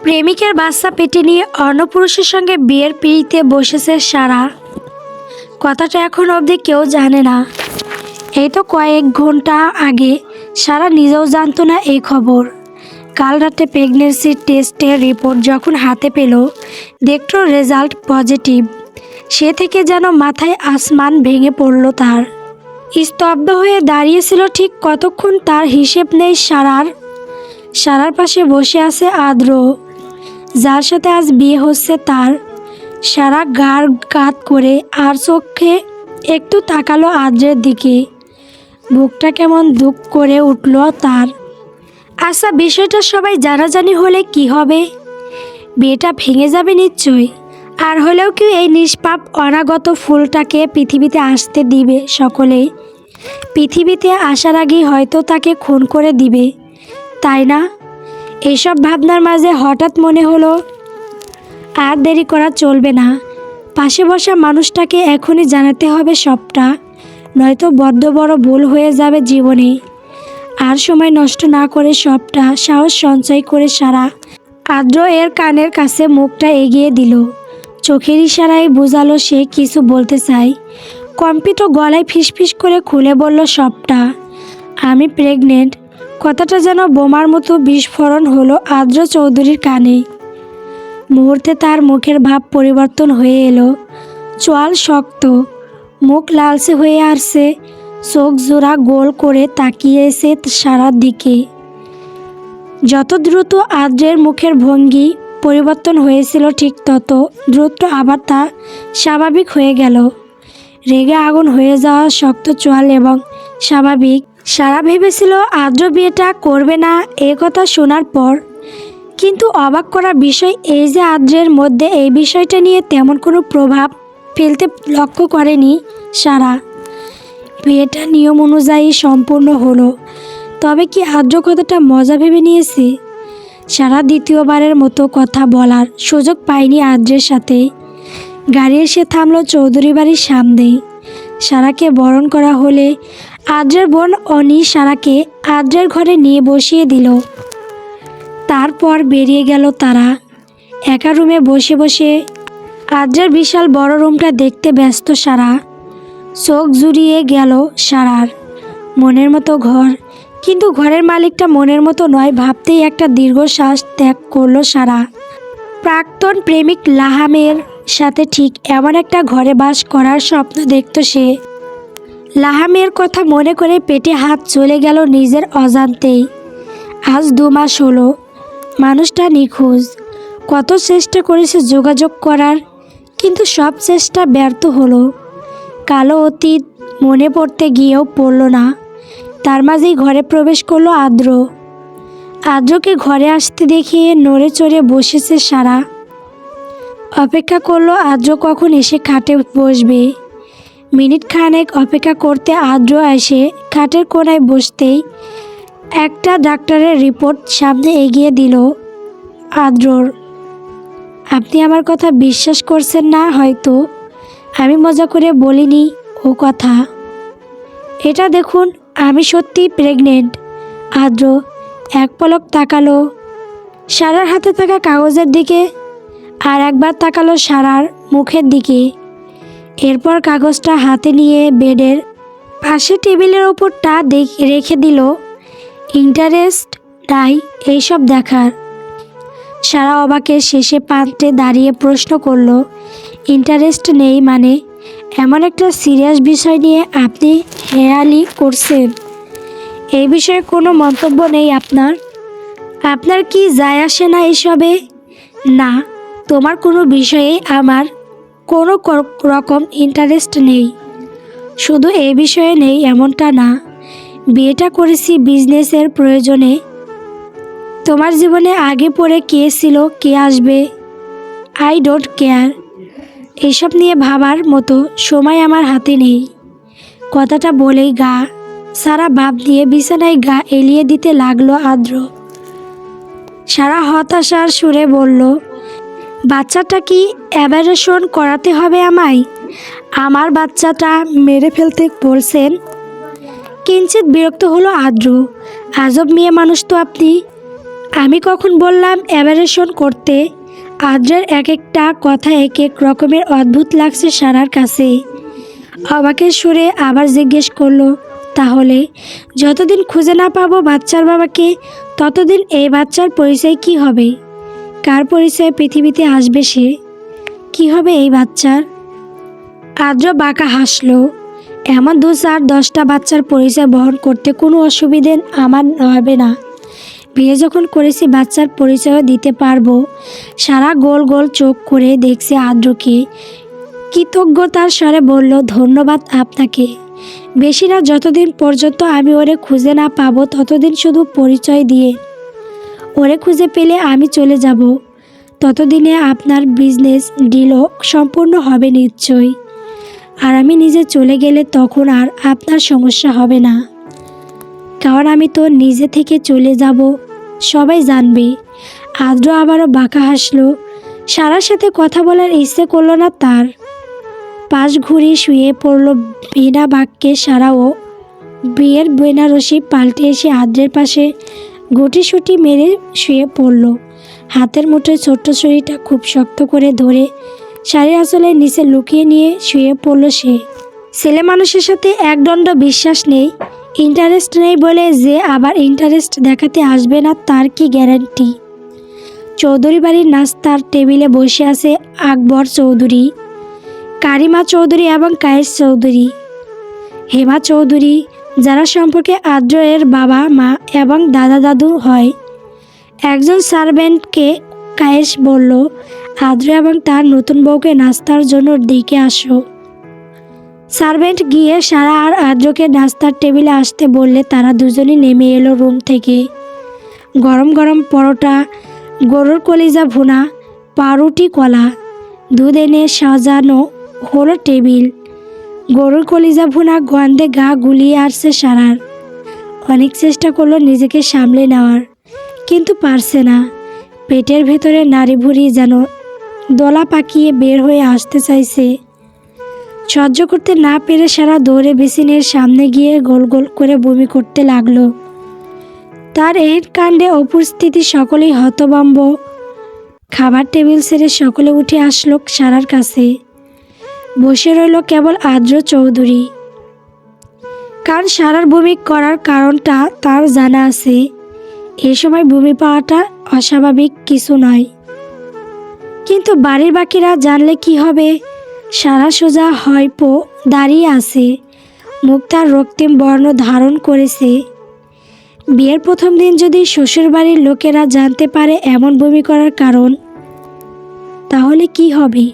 প্রেমিকের বাচ্চা পেটে নিয়ে অন্য পুরুষের সঙ্গে বিয়ের পিঁড়িতে বসেছে সারা। কথাটা এখন অবধি কেউ জানে না। এই তো কয়েক ঘন্টা আগে সারা নিজেও জানতো না এই খবর। কাল রাতে প্রেগনেন্সি টেস্টের রিপোর্ট যখন হাতে পেল, দেখতো রেজাল্ট পজিটিভ। সে থেকে যেন মাথায় আসমান ভেঙে পড়ল তার। স্তব্ধ হয়ে দাঁড়িয়েছিল ঠিক কতক্ষণ তার হিসেব নেই সারার। সারার পাশে বসে আছে আদ্র, যার সাথে আজ বিয়ে হচ্ছে তার। সারা গাড় কাত করে আর চোখে একটু তাকালো আদ্রের দিকে। বুকটা কেমন দুঃখ করে উঠল তার। আচ্ছা, বিষয়টা সবাই জানাজানি হলে কি হবে? বিয়েটা ভেঙে যাবে নিশ্চয়ই। আর হলেও কি এই নিষ্পাপ অনাগত ফুলটাকে পৃথিবীতে আসতে দিবে সকলেই? পৃথিবীতে আসার আগেই হয়তো তাকে খুন করে দিবে, তাই না? এইসব ভাবনার মাঝে হঠাৎ মনে হলো আর দেরি করা চলবে না। পাশে বসা মানুষটাকে এখনই জানাতে হবে সবটা, নয়তো বড্ড বড় ভুল হয়ে যাবে জীবনে। আর সময় নষ্ট না করে সবটা সাহস সঞ্চয় করে সারা আদ্র এর কানের কাছে মুখটা এগিয়ে দিল। চোখের ইশারায় বোঝালো সে কিছু বলতে চায়। কম্পিত গলায় ফিসফিস করে খুলে বলল সবটা। আমি প্রেগনেন্ট। কথাটা যেন বোমার মতো বিস্ফোরণ হলো আদ্র চৌধুরীর কানে। মুহূর্তে তার মুখের ভাব পরিবর্তন হয়ে এলো। চোয়াল শক্ত, মুখ লালচে হয়ে আসছে, চোখ জোড়া গোল করে তাকিয়েছে সারার দিকে। যত দ্রুত আদ্রের মুখের ভঙ্গি পরিবর্তন হয়েছিল, ঠিক তত দ্রুত আবার তা স্বাভাবিক হয়ে গেল। রেগে আগুন হয়ে যাওয়া শক্ত চোয়াল এবং স্বাভাবিক। সারা ভেবেছিল আদ্র বিয়েটা করবে না এ কথা শোনার পর। কিন্তু অবাক করা বিষয় এই যে আদ্রের মধ্যে এই বিষয়টা নিয়ে তেমন কোনো প্রভাব ফেলতে লক্ষ্য করেনি সারা। বিয়েটা নিয়ম অনুযায়ী সম্পূর্ণ হলো। তবে কি আদ্র কথাটা মজা ভেবে নিয়েছে? সারা দ্বিতীয়বারের মতো কথা বলার সুযোগ পায়নি আদ্রের সাথে। গাড়ি এসে থামলো চৌধুরী বাড়ির সামনে। সারাকে বরণ করা হলে আদ্রের বোন অনি সারাকে আদ্রের ঘরে নিয়ে বসিয়ে দিল। তারপর বেরিয়ে গেল তারা। একা রুমে বসে বসে আদ্রের বিশাল বড় রুমটা দেখতে ব্যস্ত সারা। চোখ জুড়িয়ে গেল সারার। মনের মতো ঘর, কিন্তু ঘরের মালিকটা মনের মতো নয় ভাবতেই একটা দীর্ঘশ্বাস ত্যাগ করলো সারা। প্রাক্তন প্রেমিক লাহামের সাথে ঠিক এমন একটা ঘরে বাস করার স্বপ্ন দেখত সে। লাহামের কথা মনে করে পেটে হাত চলে গেল নিজের অজান্তেই। আজ 2 মাস হলো মানুষটা নিখোঁজ। কত চেষ্টা করেছে যোগাযোগ করার, কিন্তু সব চেষ্টা ব্যর্থ হলো। কালো অতীত মনে পড়তে গিয়েও পড়ল না। তার মাঝেই ঘরে প্রবেশ করলো আদ্র। আদ্রকে ঘরে আসতে দেখে নড়ে চড়ে বসেছে সারা। অপেক্ষা করলো আদ্র কখন এসে খাটে বসবে। মিনিট খানেক অপেক্ষা করতে আদ্র এসে খাটের কোণায় বসতেই একটা ডাক্তারের রিপোর্ট সামনে এগিয়ে দিল আদ্রর। আপনি আমার কথা বিশ্বাস করছেন না হয়তো। আমি মজা করে বলিনি ও কথা। এটা দেখুন, আমি সত্যিই প্রেগনেন্ট। আদ্র এক পলক তাকালো সারার হাতে থাকা কাগজের দিকে, আর একবার তাকালো সারার মুখের দিকে। এরপর কাগজটা হাতে নিয়ে বেডের পাশে টেবিলের ওপরটা রেখে দিল। ইন্টারেস্ট নাই এইসব দেখার। সারা অবাকের শেষে প্রান্তে দাঁড়িয়ে প্রশ্ন করল, ইন্টারেস্ট নেই মানে? এমন একটা সিরিয়াস বিষয় নিয়ে আপনি হেয়ালি করছেন। এই বিষয়ে কোনো মন্তব্য নেই আপনার? আপনার কি যায় আসে না এসবে? না, তোমার কোনো বিষয়েই আমার কোনো রকম ইন্টারেস্ট নেই। শুধু এই বিষয়ে নেই এমনটা না, বিয়েটা করেছি বিজনেসের প্রয়োজনে। তোমার জীবনে আগে পরে কে ছিল, কে আসবে, আই ডোন্ট কেয়ার। এসব নিয়ে ভাবার মতো সময় আমার হাতে নেই। কথাটা বলেই সারা ভাব দিয়ে বিছানায় গা এলিয়ে দিতে লাগলো আদ্র। সারা হতাশার সুরে বলল, বাচ্চাটা কি অ্যাবরেশন করাতে হবে আমায়? আমার বাচ্চাটা মেরে ফেলতে বলছেন? কিঞ্চিত বিরক্ত হলো আদ্র। আজব মেয়ে মানুষ তো আপনি। আমি কখন বললাম অ্যাবারেশন করতে? আদ্রের এক একটা কথা এক এক রকমের অদ্ভুত লাগছে সারার কাছে। অবাকের সুরে আবার জিজ্ঞেস করলো, তাহলে যতদিন খুঁজে না পাবো বাচ্চার বাবাকে, ততদিন এই বাচ্চার পরিচয় কি হবে? কার পরিচয় পৃথিবীতে আসবে সে? কি হবে এই বাচ্চার? আদ্র বাঁকা হাসলো। এমন 2-4-10টা বাচ্চার পরিচয় বহন করতে কোনো অসুবিধে আমার হবে না। বিয়ে যখন করেছি বাচ্চার পরিচয়ও দিতে পারবো। সারা গোল গোল চোখ করে দেখছে আদ্রকে। কৃতজ্ঞতার স্বরে বলল, ধন্যবাদ আপনাকে। বেশি না, যতদিন পর্যন্ত আমি ওরে খুঁজে না পাবো ততদিন শুধু পরিচয় দিয়ে। ওরে খুঁজে পেলে আমি চলে যাব। ততদিনে আপনার বিজনেস ডিলও সম্পূর্ণ হবে নিশ্চয়ই। আর আমি নিজে চলে গেলে তখন আর আপনার সমস্যা হবে না, কারণ আমি তো নিজে থেকে চলে যাব, সবাই জানবে। আদ্র আবারও বাঁকা হাসলো। সারার সাথে কথা বলার ইচ্ছে করলো না তার। পাশ ঘুরিয়ে শুয়ে পড়ল বিনা বাক্যে সারাও। বিয়ের বেনারসি পাল্টে এসে আদ্রের পাশে গুটিসুটি মেরে শুয়ে পড়ল। হাতের মুঠোয় ছোট্ট শরীরটা খুব শক্ত করে ধরে শাড়ির আঁচলের নিচে লুকিয়ে নিয়ে শুয়ে পড়ল সে। ছেলে মানুষের সাথে একদণ্ড বিশ্বাস নেই, ইন্টারেস্ট নেই বলে যে আবার ইন্টারেস্ট দেখাতে আসবে না তার কি গ্যারান্টি? চৌধুরী বাড়ির নাস্তার টেবিলে বসে আছে আকবর চৌধুরী, কারিমা চৌধুরী এবং কায়েস চৌধুরী, হেমা চৌধুরী, যারা সম্পর্কে আদ্র এর বাবা মা এবং দাদা দাদু হয়। একজন সার্ভেন্টকে কায়েস বলল, আদ্র এবং তার নতুন বউকে নাস্তার জন্য ডেকে আসো। সার্ভেন্ট গিয়ে সারা আর আদ্রকে নাস্তার টেবিলে আসতে বললে তারা দুজনই নেমে এলো রুম থেকে। গরম গরম পরোটা, গরুর কলিজা ভুনা, পাউরুটি, কলা, দুধ এনে সাজানো হলো টেবিল। গরুর কলিজা ভুনা গন্ধে গা গুলিয়ে আসছে সারার। অনেক চেষ্টা করলো নিজেকে সামলে নেওয়ার, কিন্তু পারছে না। পেটের ভেতরে নাড়ি ভুড়ি যেন দলা পাকিয়ে বের হয়ে আসতে চাইছে। সহ্য করতে না পেরে সারা দৌড়ে বেসিনের সামনে গিয়ে গোল গোল করে বমি করতে লাগলো। তার এই কাণ্ডে উপস্থিতি সকলেই হতভম্ব। খাবার টেবিল ছেড়ে সকলে উঠে আসলো সারার কাছে। বসে রইল কেবল আদ্র চৌধুরী। কারণ সারার বমি করার কারণটা তার জানা আছে। এ সময় বমি পাওয়াটা অস্বাভাবিক কিছু নয়, কিন্তু বাড়ির বাকিরা জানলে কি হবে? সারা সোজা হয়পো দাঁড়িয়ে আছে, মুখ তার রক্তিম বর্ণ ধারণ করেছে। বিয়ের প্রথম দিন যদি শ্বশুরবাড়ির লোকেরা জানতে পারে এমন বমি করার কারণ, তাহলে কি হবে?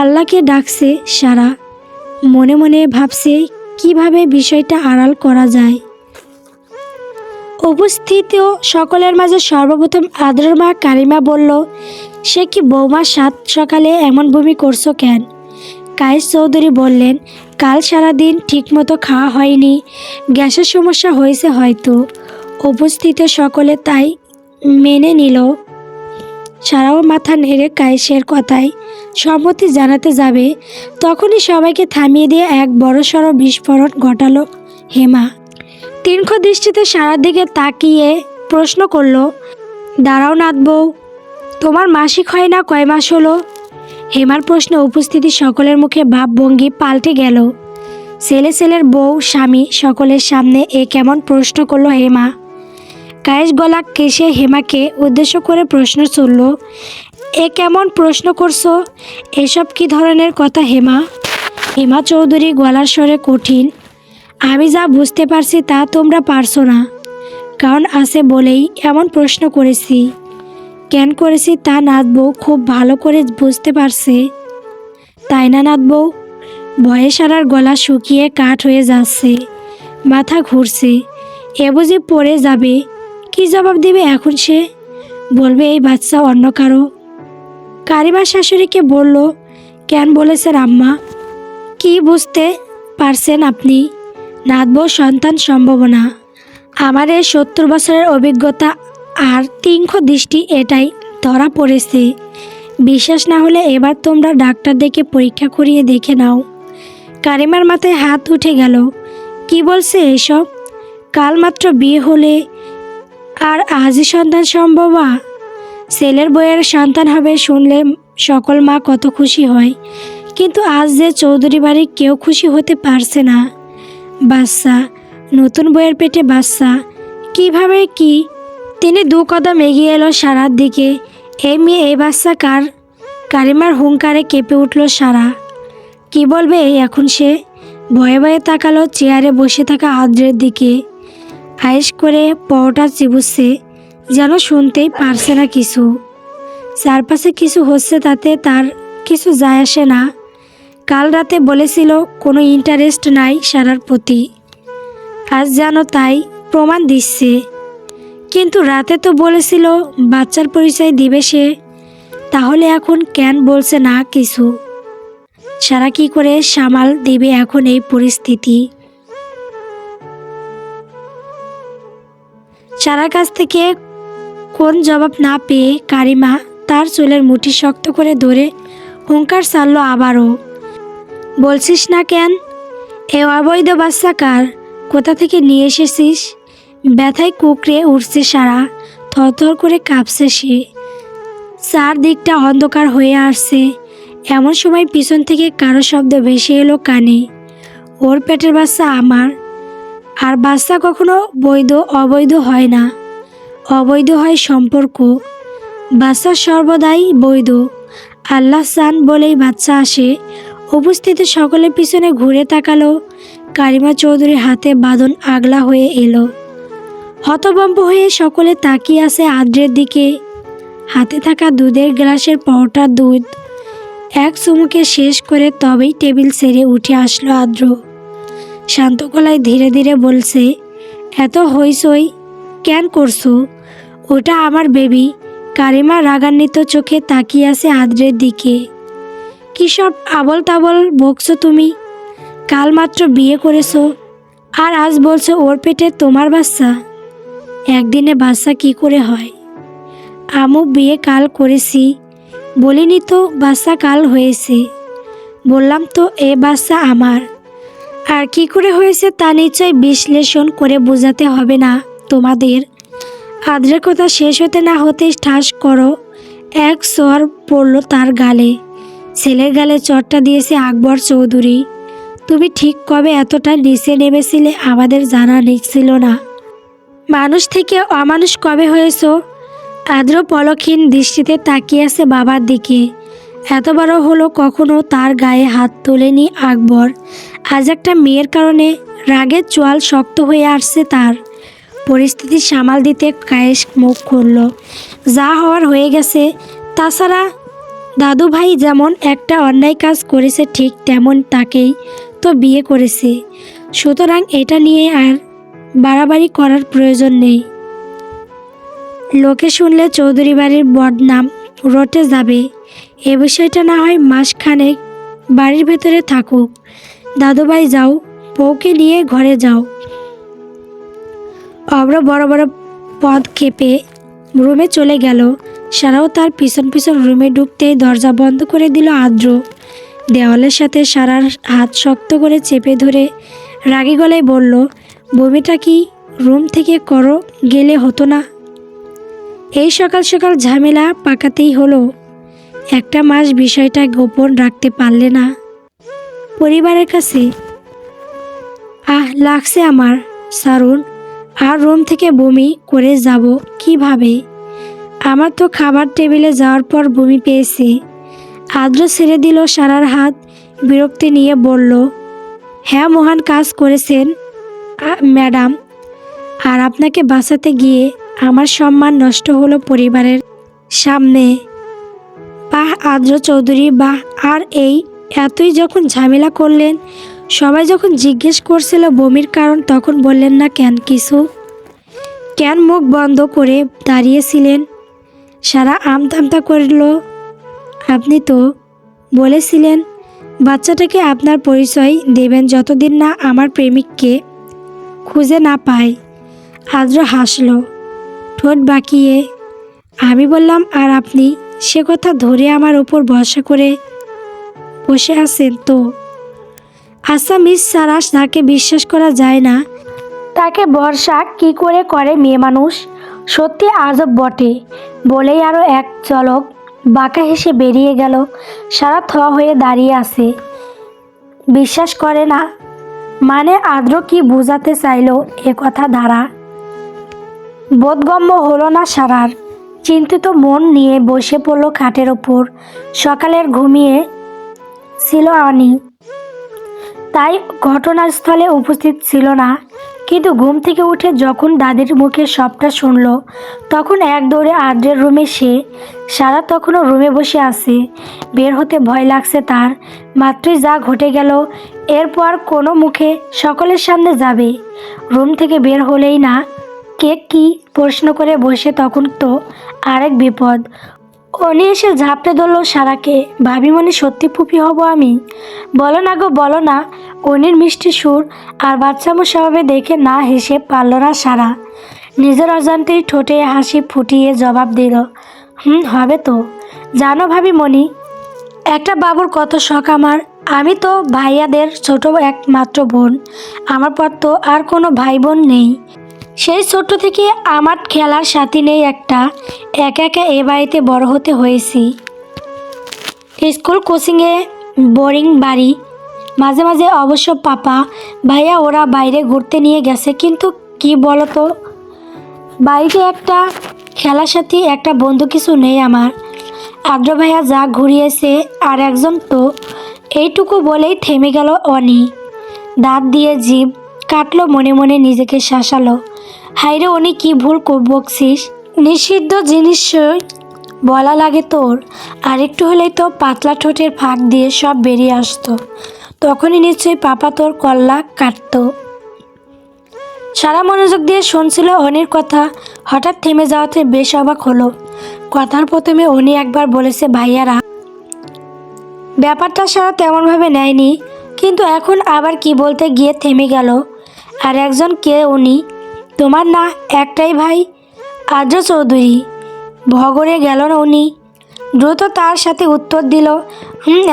আল্লাহকে ডাকছে সারা, মনে মনে ভাবছে কিভাবে বিষয়টা আড়াল করা যায়। উপস্থিত সকলের মাঝে সর্বপ্রথম আদ্রের মা কারিমা বলল, সে কি বৌমা, সাত সকালে এমন বমি করছো কেন? কায়েস চৌধুরী বললেন, কাল সারাদিন ঠিকমতো খাওয়া হয়নি, গ্যাসের সমস্যা হয়েছে হয়তো। উপস্থিত সকলে তাই মেনে নিল। সারাও মাথা নেড়ে কায়েসের কথায় সম্মতি জানাতে যাবে, তখনই সবাইকে থামিয়ে দিয়ে এক বড়সড় বিস্ফোরণ ঘটালো হেমা। তীক্ষ্ণ দৃষ্টিতে সারার দিকে তাকিয়ে প্রশ্ন করলো, দাঁড়াও নাথ বউ, তোমার মাসিক হয় না কয় মাস হলো? হেমার প্রশ্নে উপস্থিতি সকলের মুখে ভাবভঙ্গি পাল্টে গেল। ছেলের বউ, স্বামী সকলের সামনে এ কেমন প্রশ্ন করলো হেমা। কায়েস গলা কেশে হেমাকে উদ্দেশ্য করে প্রশ্ন চলল, এ কেমন প্রশ্ন করছো? এসব কি ধরনের কথা হেমা? হেমা চৌধুরী গলার স্বরে কঠিন, আমি যা বুঝতে পারছি তা তোমরা পারছো না, কারণ আছে বলেই এমন প্রশ্ন করেছি। কেন করেছি তা নাথ বউ খুব ভালো করে বুঝতে পারছে, তাই না নাথ বউ? ভয়ে সারার গলা শুকিয়ে কাঠ হয়ে যাচ্ছে, মাথা ঘুরছে। এ বুঝি পড়ে যাবে। কি জবাব দিবে এখন সে? বলবে এই বাচ্চা অন্য কারো? কারিমা শাশুড়িকে বলল, কেন বলেছেন আম্মা? কি বুঝতে পারছেন আপনি? নাথ বউ সন্তান সম্ভাবনা। আমার এই 70 বছরের অভিজ্ঞতা আর তীক্ষ্ণ দৃষ্টি এটাই ধরা পড়েছে। বিশ্বাস না হলে এবার তোমরা ডাক্তার ডেকে পরীক্ষা করিয়ে দেখে নাও। কারিমার মাথায় হাত উঠে গেল। কি বলছে এসব? কাল মাত্র বিয়ে হলে আর আজই সন্তান সম্ভব? ছেলের বইয়ের সন্তান হবে শুনলে সকল মা কত খুশি হয়, কিন্তু আজ যে চৌধুরী বাড়ির কেউ খুশি হতে পারছে না। বাচ্চা, নতুন বইয়ের পেটে বাচ্চা, কিভাবে কি? তিনি দু কদম এগিয়ে এলো সারার দিকে। এই মেয়ে, এই বাচ্চা কার? কারিমার হুঙ্কারে কেঁপে উঠল সারা। কি বলবে এখন সে? ভয়ে ভয়ে তাকালো চেয়ারে বসে থাকা আদ্রের দিকে। আয়েশ করে পরোটা চিবুচ্ছে, যেন শুনতেই পারছে না কিছু। চারপাশে কিছু হচ্ছে তাতে তার কিছু যায় আসে না। কাল রাতে বলেছিল কোনো ইন্টারেস্ট নাই সারার প্রতি, আজ যেন তাই প্রমাণ দিচ্ছে। কিন্তু রাতে তো বলেছিল বাচ্চার পরিচয় দিবে সে, তাহলে এখন কেন বলছে না কিছু? সারা কি করে সামাল দিবে এখন এই পরিস্থিতি? সারার কাছ থেকে কোন জবাব না পেয়ে কারিমা তার চুলের মুঠি শক্ত করে ধরে হুঙ্কার ছাড়ল আবারও। বলছিস না কেন? এ অবৈধ বাচ্চা কার? কোথা থেকে নিয়ে এসেছিস? ব্যথায় কুকড়ে উঠছে সারা, থরথর করে কাঁপছে সে। চারদিকটা অন্ধকার হয়ে আসছে। এমন সময় পিছন থেকে কারো শব্দ ভেসে এলো কানে। ওর পেটের বাচ্চা আমার। আর বাচ্চা কখনো বৈধ অবৈধ হয় না, অবৈধ হয় সম্পর্ক। বাচ্চা সর্বদাই বৈধ। আল্লাহ চান বলেই বাচ্চা আসে। উপস্থিত সকলের পিছনে ঘুরে তাকালো। কারিমা চৌধুরীর হাতে বাঁধন আগলা হয়ে এলো। হতভম্ব হয়ে সকলে তাকিয়ে আছে আদ্রের দিকে। হাতে থাকা দুধের গ্লাসের পরোটা দুধ এক চুমুকে শেষ করে তবেই টেবিল ছেড়ে উঠে আসলো আদ্র। শান্ত গলায় ধীরে ধীরে বলছে, এত হইচই কেন করছো? ওটা আমার বেবি। কারিমা রাগান্বিত চোখে তাকিয়ে আছে আদ্রের দিকে। কী সব আবল তাবল বকছো তুমি? কাল মাত্র বিয়ে করেছো, আর আজ বলছো ওর পেটে তোমার বাচ্চা। একদিনে বাচ্চা কি করে হয়? আমু বিয়ে কাল করেছি, বলিনি তো বাচ্চা কাল হয়েছে? বললাম তো এ বাচ্চা আমার। আর কি করে হয়েছে তা নিশ্চয় বিশ্লেষণ করে বোঝাতে হবে না তোমাদের। আদ্রের কথা শেষ হতে না হতেই ঠাস করো এক চর পড়ল তার গালে। ছেলের গালে চরটা দিয়েছে আকবর চৌধুরী। তুমি ঠিক কবে এতটা নিচে নেমেছিলে আমাদের জানা ছিল না। মানুষ থেকে অমানুষ কবে হয়েছ? আদ্র পলকহীন দৃষ্টিতে তাকিয়ে আছে বাবার দিকে। এত বড় হলো কখনো তার গায়ে হাত তোলেনি আকবর। আজ একটা মেয়ের কারণে রাগের চোয়াল শক্ত হয়ে আসছে তার। পরিস্থিতি সামাল দিতে কায়েস মুখ খুলল, যা হওয়ার হয়ে গেছে। তাছাড়া দাদু ভাই যেমন একটা অন্যায় কাজ করেছে ঠিক তেমন তাকেই তো বিয়ে করেছে, সুতরাং এটা নিয়ে আর বাড়াবাড়ি করার প্রয়োজন নেই। লোকে শুনলে চৌধুরী বাড়ির বদনাম রটে যাবে। এ বিষয়টা না হয় মাসখানেক বাড়ির ভেতরে থাকুক। দাদুভাই যাও, বউকে নিয়ে ঘরে যাও। অব্র বড় বড় পদক্ষেপে রুমে চলে গেল। সারাও তার পিছন পিছন রুমে ঢুকতেই দরজা বন্ধ করে দিল আদ্র। দেওয়ালের সাথে সারার হাত শক্ত করে চেপে ধরে রাগী গলায় বলল, বমিটা কি রুম থেকে করো গেলে হতো না? এই সকাল সকাল ঝামেলা পাকাতেই হলো। একটা মাস বিষয়টা গোপন রাখতে পারলে না পরিবারের কাছে? লাগছে আমার, সারুন। আর রুম থেকে বমি করে যাব কিভাবে? আমার তো খাবার টেবিলে যাওয়ার পর বমি পেয়েছে। আদ্র ছেড়ে দিল সারার হাত, বিরক্তি নিয়ে বলল, হ্যাঁ মহান কাজ করেছেন ম্যাডাম। আর আপনাকে বাঁচাতে গিয়ে আমার সম্মান নষ্ট হলো পরিবারের সামনে। বাহ আদ্র চৌধুরী বাহ। আর এই এতই যখন ঝামেলা করলেন, সবাই যখন জিজ্ঞেস করছিল বমির কারণ, তখন বললেন না কেন কিছু? কেন মুখ বন্ধ করে দাঁড়িয়েছিলেন? সারা আমতা করল। আপনি তো বলেছিলেন বাচ্চাটাকে আপনার পরিচয় দেবেন যতদিন না আমার প্রেমিককে খুঁজে না পায়। আদ্র হাসল ঠোঁট বাঁকিয়ে। আমি বললাম আর আপনি সে কথা ধরে আমার উপর ভরসা করে বসে আছেন তো? আচ্ছা মিস সারা, তাকে বিশ্বাস করা যায় না। তাকে ভরসা কি করে মেয়ে মানুষ? সত্যি আজব বটে বলেই আরও এক ঝলক বাঁকা হেসে বেরিয়ে গেল। সারা থ হয়ে দাঁড়িয়ে আছে, বিশ্বাস করে না। মানে আদ্র কি বোঝাতে চাইল এ কথা দ্বারা বোধগম্য হলো না সারার। চিন্তিত মন নিয়ে বসে পড়ল খাটের ওপর। সকালের ঘুমিয়ে ছিল অনি, তাই ঘটনাস্থলে উপস্থিত ছিল না। কিন্তু ঘুম থেকে উঠে যখন দাদির মুখে সবটা শুনল, তখন এক দৌড়ে আদ্রের রুমে সে। সারা তখনও রুমে বসে আছে, বের হতে ভয় লাগছে তার। মাত্রই যা ঘটে গেল, এরপর কোনো মুখে সকলের সামনে যাবে। রুম থেকে বের হলেই না কে কি প্রশ্ন করে বসে, তখন তো আরেক বিপদ। অনি এসে ঝাপটে ধরল সারাকে। ভাবিমনি সত্যি ফুপি হব আমি? বলো না গো, বলো না। অনির মিষ্টি সুর আর বাচ্চামো স্বভাবে দেখে না হেসে পারল না সারা। নিজের অজান্তেই ঠোঁটে হাসি ফুটিয়ে জবাব দিল, হবে তো। জানো ভাবিমনি, একটা বাবুর কত শখ আমার। আমি তো ভাইয়াদের ছোট একমাত্র বোন। আমার পর তো আর কোনো ভাই বোন নেই। সেই ছোট্ট থেকে আমার খেলার সাথী নেই একটা। একা একা এ বাড়িতে বড় হতে হয়েছি। স্কুল কোচিংয়ে বোরিং বাড়ি। মাঝে মাঝে অবশ্য পাপা ভাইয়া ওরা বাইরে ঘুরতে নিয়ে গেছে, কিন্তু কি বলতো, বাড়িতে একটা খেলার সাথী একটা বন্ধু কিছু নেই আমার। আদ্র ভাইয়া যা ঘুরিয়েছে আর একজন তো। এইটুকু বলেই থেমে গেল অনি। দাঁত দিয়ে জিভ কাটলো, মনে মনে নিজেকে শাসালো। হাইরে অনি, কি ভুল বকছিস? নিষিদ্ধ জিনিস বলা লাগে তোর? আরেকটু হলেই তো পাতলা ঠোঁটের ফাঁক দিয়ে সব বেরিয়ে আসতো। তখনই নিশ্চয়ই পাপা তোর কল্লা কাটত। সারা মনোযোগ দিয়ে শুনছিল অনির কথা। হঠাৎ থেমে যাওয়াতে বেশ অবাক হলো। কথার প্রথমে অনি একবার বলেছে ভাইয়ারা। ব্যাপারটা সারা তেমনভাবে নেয়নি, কিন্তু এখন আবার কি বলতে গিয়ে থেমে গেল। আর একজন কে উনি? তোমার না একটাই ভাই, আদ্র চৌধুরী। ভগরে গেল না উনি। দ্রুত তার সাথে উত্তর দিল,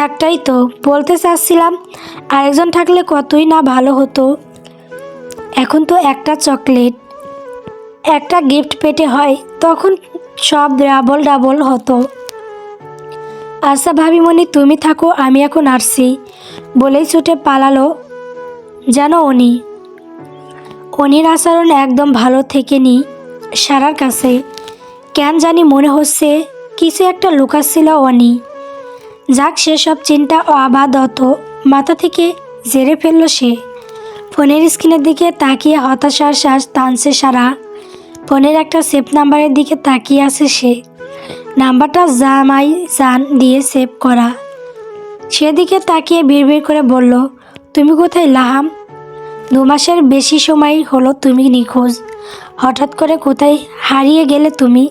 একটাই তো। বলতে চাচ্ছিলাম আরেকজন থাকলে কতই না ভালো হতো। এখন তো একটা চকলেট, একটা গিফট পেটে হয়, তখন সব ডাবল ডাবল হতো। আচ্ছা ভাবিমনি, তুমি থাকো, আমি এখন আসছি বলেই ছুটে পালালো যেন অনি। অনির আচরণ একদম ভালো থেকেনি সারার কাছে। কেন জানি মনে হচ্ছে কিছু একটা লুকাচ্ছিল অনি। যাক, সেসব চিন্তা আপাতত মাথা থেকে ঝেড়ে ফেলল সে। ফোনের স্ক্রিনের দিকে তাকিয়ে হতাশার শ্বাস টানছে সারা। ফোনের একটা সেভ নাম্বারের দিকে তাকিয়ে আছে সে। নাম্বারটা জামাই জান দিয়ে সেভ করা। সেদিকে তাকিয়ে বিড়বিড় করে বলল, তুমি কোথায় লাহাম? 2 মাসের বেশি সময় হলো তুমি নিখোঁজ। হঠাৎ করে কোথায় হারিয়ে গেলে তুমি?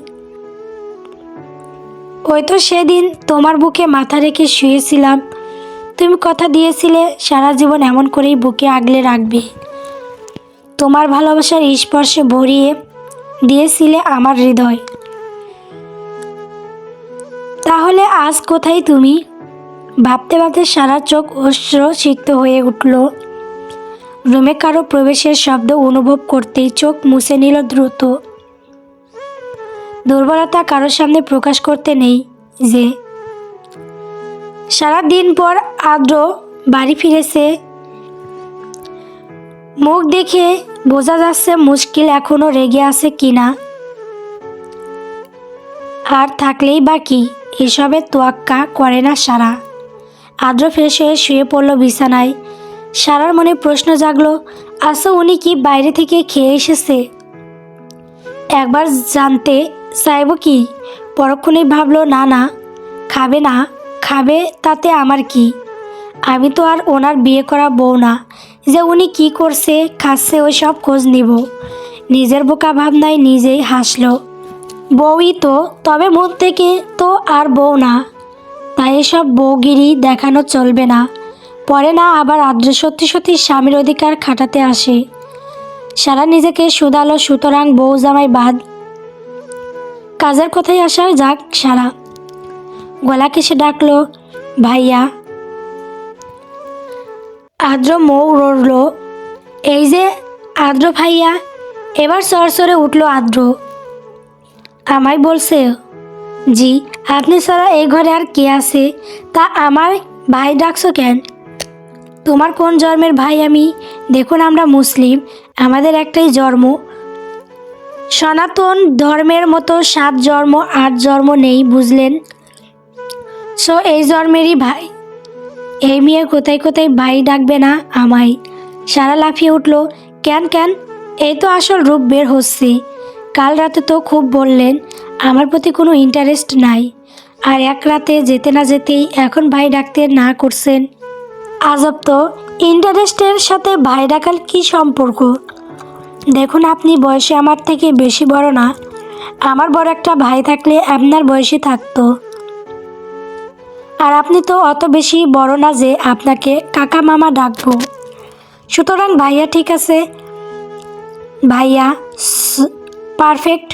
ওই তো সেদিন তোমার বুকে মাথা রেখে শুয়েছিলাম। তুমি কথা দিয়েছিলে সারা জীবন এমন করেই বুকে আগলে রাখবে। তোমার ভালোবাসার স্পর্শে ভরিয়ে দিয়েছিলে আমার হৃদয়। তাহলে আজ কোথায় তুমি? ভাবতে ভাবতে সারা চোখ অশ্রু সিক্ত হয়ে উঠল। রুমে কারো প্রবেশের শব্দ অনুভব করতেই চোখ মুছে নিল দ্রুত। দুর্বলতা কারোর সামনে প্রকাশ করতে নেই যে। সারা দিন পর আদ্র বাড়ি ফিরেছে। মুখ দেখে বোঝা যাচ্ছে মুশকিল এখনো রেগে আছে কিনা। আর থাকলেই বা কি, এসবের তোয়াক্কা করে না সারা। আদ্র ফ্রেশ হয়ে শুয়ে পড়ল বিছানায়। সারার মনে প্রশ্ন জাগলো, আচ্ছা উনি কি বাইরে থেকে খেয়ে এসেছে? একবার জানতে চাইব কি? পরক্ষণেই ভাবলো, না না, খাবে না। খাবে তাতে আমার কি? আমি তো আর ওনার বিয়ে করা বউ না যে উনি কি করছে খাচ্ছে ওই সব খোঁজ নিব। নিজের বোকা ভাবনায় নিজেই হাসলো। বউই তো, তবে মন থেকে তো আর বউ না। তাই এসব বউগিরি দেখানো চলবে না। পরে না আবার আদ্র সত্যি সত্যি স্বামীর অধিকার খাটাতে আসে। সারা নিজেকে শুধালো, সুতরাং বউ জামাই বাদ। কাজের কথায় আসা যাক। সারা গলা কেসে ডাকলো, ভাইয়া। আদ্র মৌ রড়ল, এই যে আদ্র ভাইয়া। এবার সরসরে উঠল আদ্র। আমায় বলছে? জি। আপনি ছাড়া এই ঘরে আর কে আছে? তা আমার ভাই ডাকছো কেন? তোমার কোন জন্মের ভাই আমি? দেখুন আমরা মুসলিম, আমাদের একটাই জন্ম। সনাতন ধর্মের মতো 7 জন্ম 8 জন্ম নেই, বুঝলেন? সো এই জন্মেরই ভাই। এই মেয়ে কোথায় কোথায় ভাই ডাকবে না আমায়। সারা লাফিয়ে উঠল। কেন কেন? এই তো আসল রূপ বের হচ্ছে। কাল রাতে তো খুব বললেন আমার প্রতি কোনো ইন্টারেস্ট নাই, আর এক রাতে যেতে না যেতেই এখন ভাই ডাকতে না করছেন। আজব তো, ইন্টারেস্টের সাথে ভাই ডাকার কী সম্পর্ক? দেখুন আপনি বয়সে আমার থেকে বেশি বড় না। আমার বড় একটা ভাই থাকলে আপনার বয়সী থাকতো। আর আপনি তো অত বেশি বড় না যে আপনাকে কাকা মামা ডাকবো। সুতরাং ভাইয়া ঠিক আছে। ভাইয়া পারফেক্ট।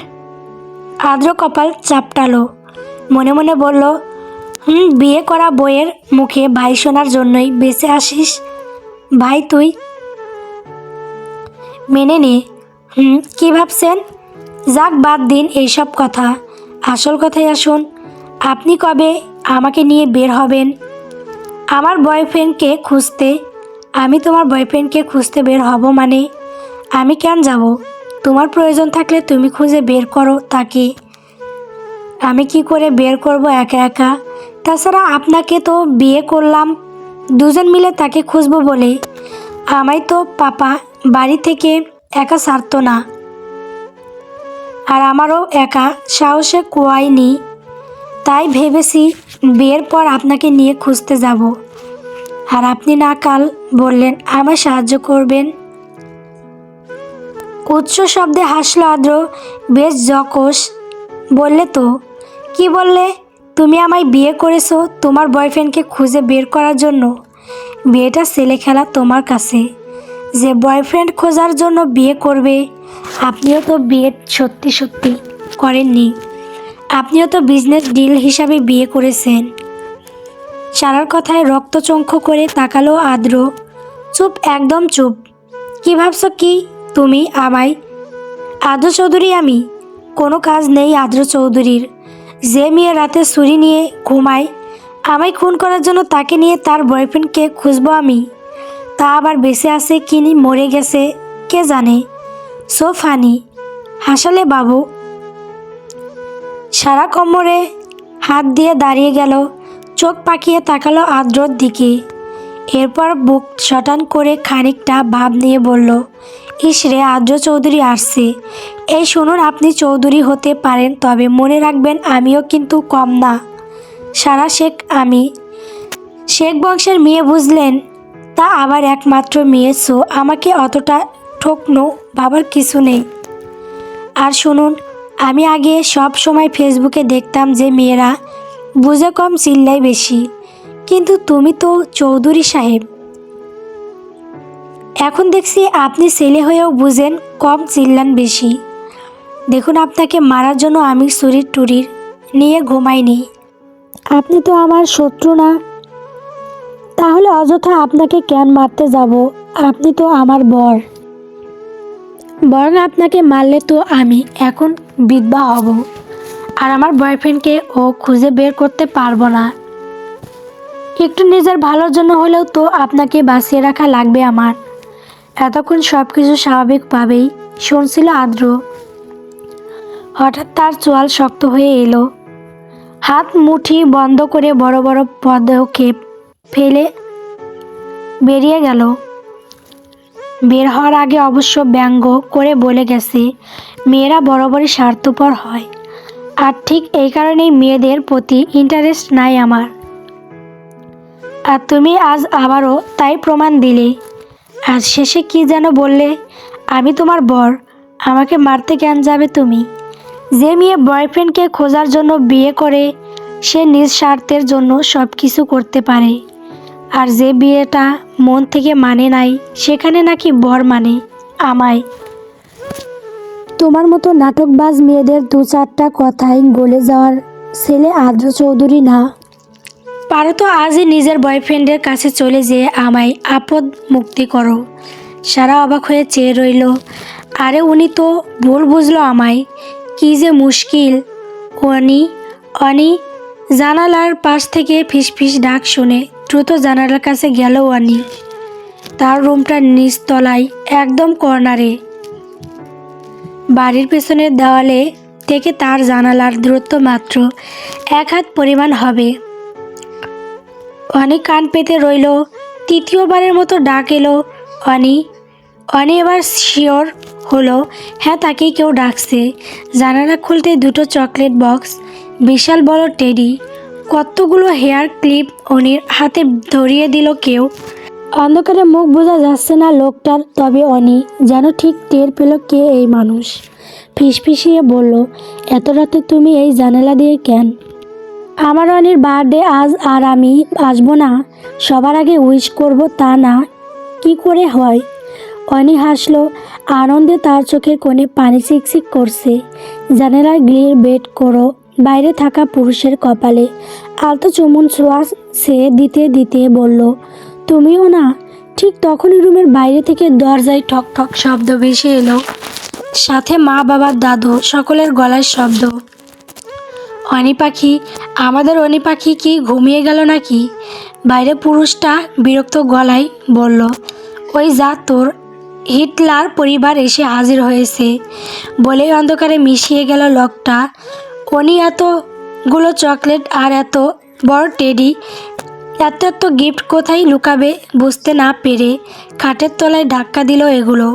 আদ্র কপাল চাপটালো, মনে মনে বলল, বিয়ে করা বইয়ের মুখে ভাই শোনার জন্যই বেঁচে আসিস ভাই তুই। মেনে নে। কী ভাবছেন? যাক বাদ দিন এইসব কথা, আসল কথায় আসুন। আপনি কবে আমাকে নিয়ে বের হবেন আমার বয়ফ্রেন্ডকে খুঁজতে? আমি তোমার বয়ফ্রেন্ডকে খুঁজতে বের হব মানে? আমি কেন যাব? তোমার প্রয়োজন থাকলে তুমি খুঁজে বের করো তাকে। আমি কি করে বের করব একা একা? তাছাড়া আপনাকে তো বিয়ে করলাম দুজন মিলে তাকে খুঁজবো বলে। আমায় তো পাপা বাড়ি থেকে একা ছাড়তো না, আর আমারও একা সাহসে কুয়ায়নি। তাই ভেবেছি বিয়ের পর আপনাকে নিয়ে খুঁজতে যাব। আর আপনি না কাল বললেন আমায় সাহায্য করবেন। উচ্চ শব্দে হাসল আদ্র, বেশ জকস। বললে তো? কি বললে? তুমি আমায় বিয়ে করেছো তোমার বয়ফ্রেন্ডকে খুঁজে বের করার জন্য? বিয়েটা ছেলে খেলা তোমার কাছে। যে বয়ফ্রেন্ড খোঁজার জন্য বিয়ে করবে, আপনিও তো বিয়ে সত্যি সত্যি করেননি। আপনিও তো বিজনেস ডিল হিসাবে বিয়ে করেছেন। সারার কথায় রক্তচক্ষু করে তাকালো আদ্র। চুপ, একদম চুপ। কি ভাবছো কি তুমি আমায়? আদ্র চৌধুরী আমি? কোনো কাজ নেই আদ্র চৌধুরীর। যে মেয়ে রাতে ছুরি নিয়ে ঘুমায় আমায় খুন করার জন্য, তাকে নিয়ে তার বয়ফ্রেন্ডকে খুঁজবো আমি? তা আবার বেঁচে আছে কি মরে গেছে কে জানে। So funny. হাসালে বাবু। সারা কোমরে হাত দিয়ে দাঁড়িয়ে গেল, চোখ পাকিয়ে তাকালো আদ্রর দিকে। এরপর বুক শটান করে খানিকটা ভাব নিয়ে বলল, ইসরে আদ্র চৌধুরী আসছে। এই শুনুন, আপনি চৌধুরী হতে পারেন, তবে মনে রাখবেন আমিও কিন্তু কম না। সারা শেখ আমি, শেখ বংশের মেয়ে, বুঝলেন? তা আবার একমাত্র মেয়ে, সো আমাকে অতটা ঠকনো ভাবার কিছু নেই। আর শুনুন, আমি আগে সব সময় ফেসবুকে দেখতাম যে মেয়েরা বুঝে কম চিল্লায় বেশি, কিন্তু তুমি তো চৌধুরী সাহেব। এখন দেখছি আপনি ছেলে হয়েও বুঝেন কম, চিল্লান বেশি। দেখুন আপনাকে মারার জন্য আমি ছুরি টুরির নিয়ে ঘুমাইনি। আপনি তো আমার শত্রু না, তাহলে অযথা আপনাকে কেন মারতে যাব? আপনি তো আমার বর। বরং আপনাকে মারলে তো আমি এখন বিধবা হব, আর আমার বয়ফ্রেন্ডকে ও খুঁজে বের করতে পারবো না। একটু নিজের ভালোর জন্য হলেও তো আপনাকে বাঁচিয়ে রাখা লাগবে আমার। এতক্ষণ সব কিছু স্বাভাবিকভাবেই শুনছিল আদ্র। হঠাৎ তার চোয়াল শক্ত হয়ে এলো। হাত মুঠি বন্ধ করে বড় বড় পদক্ষেপ ফেলে বেরিয়ে গেল। বের হওয়ার আগে অবশ্য ব্যঙ্গ করে বলে গেছে, মেয়েরা বরাবরই স্বার্থপর হয়, আর ঠিক এই কারণেই মেয়েদের প্রতি ইন্টারেস্ট নাই আমার। আর তুমি আজ আবারও তাই প্রমাণ দিলে। আজ শেষে কি যেন বললে, আমি তোমার বর, আমাকে মারতে কেন যাবে তুমি? যে মেয়ে বয়ফ্রেন্ডকে খোঁজার জন্য বিয়ে করে, সে নিজ স্বার্থের জন্য সব কিছু করতে পারে। আর যে বিয়েটা মন থেকে মানে নাই, সেখানে নাকি বর মানে আমায়। তোমার মতো নাটকবাজ মেয়েদের 2-4টা কথায় গলে যাওয়ার ছেলে আদ্র চৌধুরী না। পারো তো আজই নিজের বয়ফ্রেন্ডের কাছে চলে যেয়ে আমায় আপদ মুক্তি করো। সারা অবাক হয়ে চেয়ে রইল। আরে উনি তো ভুল বুঝলো আমায়। কি যে মুশকিল। অনি অনি জানালার পাশ থেকে ফিসফিস ডাক শুনে দ্রুত জানালার কাছে গেল অনি। তার রুমটা নিচতলায়, একদম কর্নারে। বাড়ির পেছনের দেওয়ালে থেকে তার জানালার দূরত্ব মাত্র 1 হাত পরিমাণ হবে। অনি কান পেতে রইল। তৃতীয়বারের মতো ডাক এলো, অনি। অনি এবার শিওর হলো, হ্যাঁ, তাকেই কেউ ডাকছে। জানালা খুলতে দুটো চকলেট বক্স, বিশাল বড় টেডি, কতগুলো হেয়ার ক্লিপ অনির হাতে ধরিয়ে দিল কেউ। অন্ধকারে মুখ বোঝা যাচ্ছে না লোকটার, তবে অনি যেন ঠিক টের পেল কে এই মানুষ। ফিসফিসিয়ে বলল, এত রাতে তুমি এই জানালা দিয়ে কেন? আমার অনির বার্থডে আজ, আর আমি আসবো না? সবার আগে উইশ করব তা না কি করে হয়? অনি হাসলো, আনন্দে তার চোখের কোণে পানি চিকচিক করছে। জানালার গ্রিল বেট করো, বাইরে থাকা পুরুষের কপালে আলতো চুমুন ছোঁয়া সে দিতে দিতে বলল, তুমিও না? ঠিক তখনই রুমের বাইরে থেকে দরজায় ঠক ঠক শব্দ ভেসে এলো, সাথে মা, বাবা, দাদু সকলের গলার শব্দ। অনি পাখি, আমাদের অনি পাখি কি ঘুমিয়ে গেল নাকি? বাইরে পুরুষটা বিরক্ত গলায় বলল, ওই যা, তোর হিটলার পরিবার এসে হাজির হয়েছে। বলেই অন্ধকারে মিশিয়ে গেল লোকটা। অনি এতগুলো চকলেট আর এত বড় টেডি, এত এত গিফট কোথায় লুকাবে বুঝতে না পেরে খাটের তলায় ধাক্কা দিল এগুলো।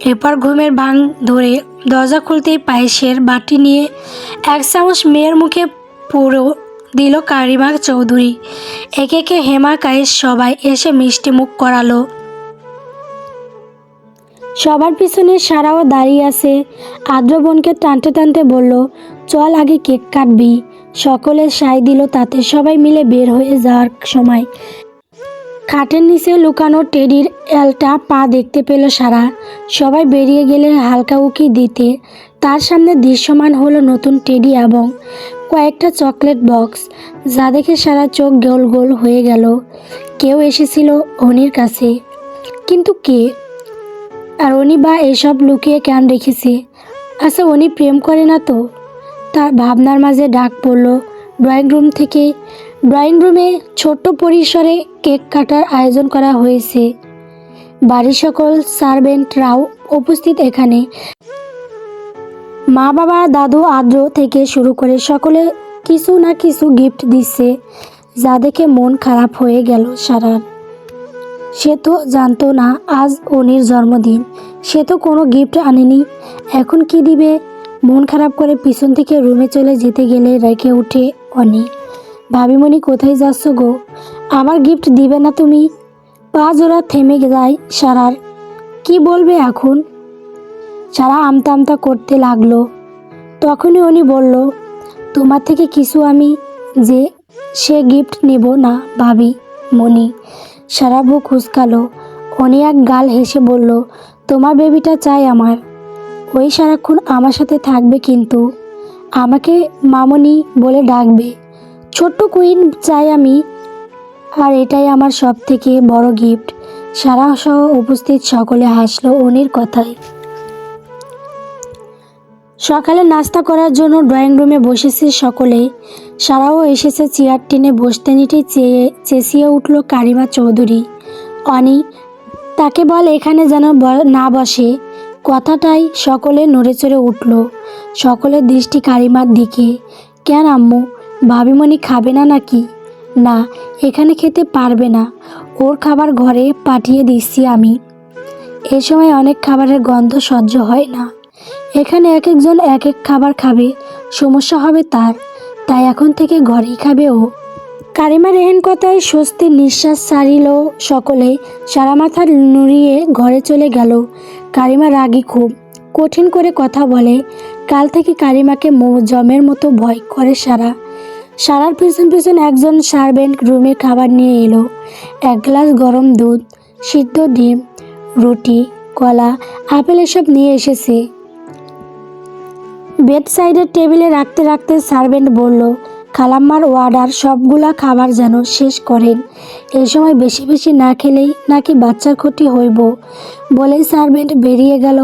এরপর ঘুমের ভাঙ ধরে দরজা খুলতেই পায়েসের বাটি নিয়ে 1 চামচ মেয়ের মুখে পুরো দিল কারিমা চৌধুরী। একে একে হেমা, কায়েস সবাই এসে মিষ্টি মুখ করালো। সবার পিছনে সারাও দাঁড়িয়ে আছে। আদ্র বোনকে টানতে টানতে বলল, চল আগে কেক কাটবি। সকলে সায় দিল তাতে। সবাই মিলে বের হয়ে যাওয়ার সময় খাটের নিচে লুকানো টেডির এলটা পা দেখতে পেল সারা। সবাই বেরিয়ে গেলে হালকা উকি দিতে তার সামনে দৃশ্যমান হলো নতুন টেডি এবং কয়েকটা চকলেট বক্স, যা দেখে সারা চোখ গোল গোল হয়ে গেল। কেউ এসেছিল অনির কাছে, কিন্তু কে? আর উনি বা এসব লুকিয়ে কেন রেখেছে? আচ্ছা, উনি প্রেম করে না তো? তার ভাবনার মাঝে ডাক পড়ল ড্রয়িং রুম থেকে। ড্রয়িং রুমে ছোট্ট পরিসরে কেক কাটার আয়োজন করা হয়েছে। বাড়ির সকল সার্ভেন্টরাও উপস্থিত এখানে। মা, বাবা, দাদু, আদ্র থেকে শুরু করে সকলে কিছু না কিছু গিফট দিচ্ছে, যা দেখে মন খারাপ হয়ে গেল সারার। সে তো জানতো না আজ অনির জন্মদিন। সে তো কোনো গিফট আনেনি, এখন কি দিবে? মন খারাপ করে পিছন থেকে রুমে চলে যেতে গেলে রেখে উঠে অনি, ভাবিমণি কোথায় যাচ্ছ গো? আমার গিফট দিবে না তুমি? পা জোড়া থেমে যায় সারার। কি বলবে এখন? সারা আমতা আমতা করতে লাগলো। তখনই অনি বলল, তোমার থেকে কিছু আমি যে সে গিফট নেব না ভাবি মনি। সারা বুক কুঁচকালো। অনি এক গাল হেসে বলল, তোমার বেবিটা চাই আমার। ওই সারাক্ষণ আমার সাথে থাকবে, কিন্তু আমাকে মামনি বলে ডাকবে। ছোট্ট কুইন চাই আমি, আর এটাই আমার সব থেকে বড় গিফট। সারা সহ উপস্থিত সকলে হাসলো অনির কথায়। সকালে নাস্তা করার জন্য ড্রয়িং রুমে বসেছে সকলে। সারাও এসেছে চেয়ার টেনে বসতে নিতেই চেঁচিয়ে উঠল কারিমা চৌধুরী, অনি, তাকে বল এখানে যেন না বসে। কথাটাই সকলে নড়েচড়ে উঠল। সকলের দৃষ্টি কারিমার দিকে। কেন আম্মু, ভাবিমণি খাবে না নাকি? না, এখানে খেতে পারবে না, ওর খাবার ঘরে পাঠিয়ে দিচ্ছি আমি। এ সময় অনেক খাবারের গন্ধ সহ্য হয় না। এখানে এক একজন এক এক খাবার খাবে, সমস্যা হবে তার, তাই এখন থেকে ঘরেই খাবে ও। কারিমার এহেন কথায় স্বস্তির নিঃশ্বাস ছাড়িল সকলে। সারা মাথা নুড়িয়ে ঘরে চলে গেল। কারিমা রাগী খুব, কঠিন করে কথা বলে। কাল থেকে কারিমাকে জমের মতো ভয় করে সারা। সারার পিছন পিছন একজন সার্ভেন্ট রুমে খাবার নিয়ে এলো। 1 গ্লাস গরম দুধ, সিদ্ধ ডিম, রুটি, কলা, আপেল এসব নিয়ে এসেছে। বেড সাইডের টেবিলে রাখতে রাখতে সার্ভেন্ট বলল, খালাম্মার ওয়ার্ডার সবগুলা খাবার যেন শেষ করেন। এই সময় বেশি বেশি না খেলেই নাকি বাচ্চার ক্ষতি হইব। বলেই সার্ভেন্ট বেরিয়ে গেল।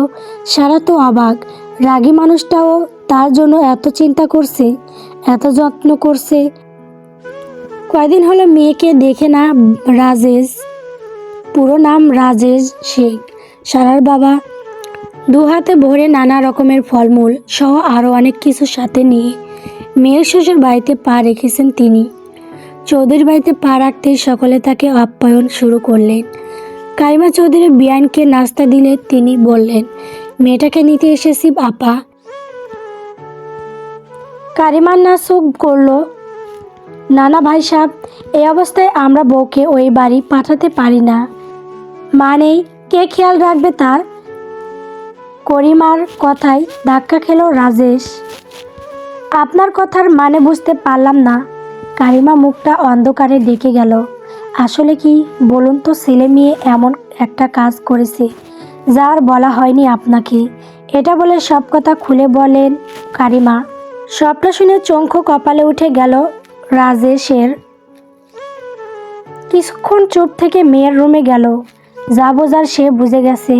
সারা তো অবাক, রাগী মানুষটাও তার জন্য এত চিন্তা করছে, এত যত্ন করছে। কয়দিন হলো মেয়েকে দেখে না। রাজেশ, পুরো নাম রাজেশ শেখ। সারার বাবা দু হাতে ভরে নানা রকমের ফলমূল সহ আরও অনেক কিছু সাথে নিয়ে মেয়ের শ্বশুর বাড়িতে পা রেখেছেন তিনি। চৌধুরীর বাড়িতে পা রাখতেই সকলে তাকে আপ্যায়ন শুরু করলেন। কারিমা চৌধুরী বিয়ানকে নাস্তা দিলে তিনি বললেন, মেয়েটাকে নিতে এসেছি আপা। কারিমার না চোখ করলো, নানা ভাই সাহেব, এই অবস্থায় আমরা বউকে ওই বাড়ি পাঠাতে পারি না। মানে কে খেয়াল রাখবে তার? করিমার কথায় ধাক্কা খেল রাজেশ। আপনার কথার মানে বুঝতে পারলাম না। কারিমা মুখটা অন্ধকারে ডেকে গেল। আসলে কি বলুন তো, ছেলে মেয়ে এমন একটা কাজ করেছে যার বলা হয়নি আপনাকে। এটা বলে সব কথা খুলে বলেন কারিমা। সবটা শুনে চোখ কপালে উঠে গেল রাজেশের। কিছুক্ষণ চুপ থেকে মেয়ের রুমে গেল। যা বোঝার সে বুঝে গেছে।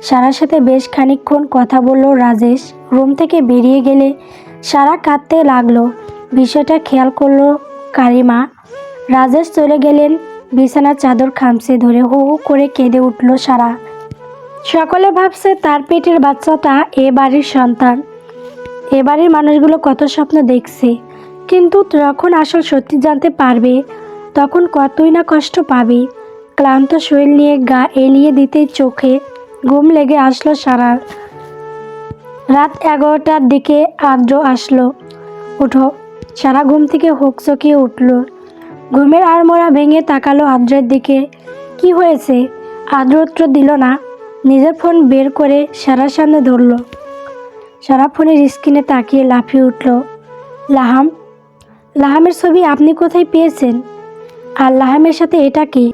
সারার সাথে বেশ খানিকক্ষণ কথা বলল রাজেশ। রুম থেকে বেরিয়ে গেলে সারা কাঁদতে লাগলো। বিষয়টা খেয়াল করলো কারিমা। রাজেশ চলে গেলেন। বিছানার চাদর খামচে ধরে হু হু করে কেঁদে উঠল সারা। সকলে ভাবছে তার পেটের বাচ্চাটা এ বাড়ির সন্তান। এ বাড়ির মানুষগুলো কত স্বপ্ন দেখছে, কিন্তু যখন আসল সত্যি জানতে পারবে তখন কতই না কষ্ট পাবে। ক্লান্ত শরীর নিয়ে গা এলিয়ে দিতেই চোখে ঘুম লেগে আসলো সারার। রাত 11টার দিকে আদ্র আসলো। উঠো। সারা ঘুম থেকে হকচকিয়ে উঠল। ঘুমের আড়মোড়া ভেঙে তাকালো আদ্রের দিকে। কি হয়েছে? আদ্র উত্তর দিল না। নিজের ফোন বের করে সারার সামনে ধরল। সারা ফোনের স্ক্রিনে তাকিয়ে লাফিয়ে উঠল। লাহাম, লাহামের ছবি আপনি কোথায় পেয়েছেন? আর লাহামের সাথে এটা কি?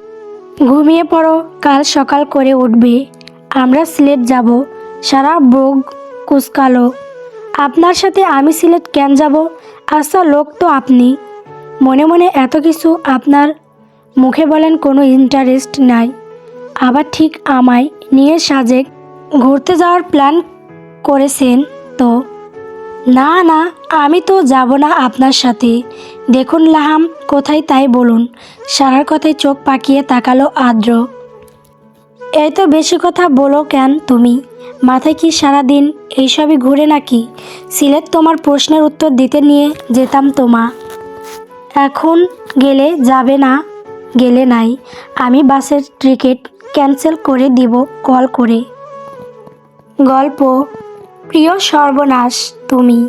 ঘুমিয়ে পড়ো, কাল সকাল করে উঠবে। আমরা সিলেট যাব। সারা বুক কুচকালো। আপনার সাথে আমি সিলেট কেন যাব? আচ্ছা লোক তো আপনি, মনে মনে এত কিছু আপনার মুখে বলেন কোনো ইন্টারেস্ট নাই। আবার ঠিক আমায় নিয়ে সাজেক ঘুরতে যাওয়ার প্ল্যান করেছেন তো? না না, আমি তো যাব না আপনার সাথে। দেখুন লাহাম কোথায় তাই বলুন। সারার কথায় চোখ পাকিয়ে তাকালো আদ্র। এই তো বেশি কথা বলো কেন তুমি? মাথায় কি সারাদিন এইসবই ঘুরে নাকি? সিলেট তোমার প্রশ্নের উত্তর দিতে নিয়ে যেতাম তোমা। এখন গেলে যাবে না, গেলে নাই। আমি বাসের টিকিট ক্যান্সেল করে দিব কল করে। গল্প প্রিয় সর্বনাশ তুমি।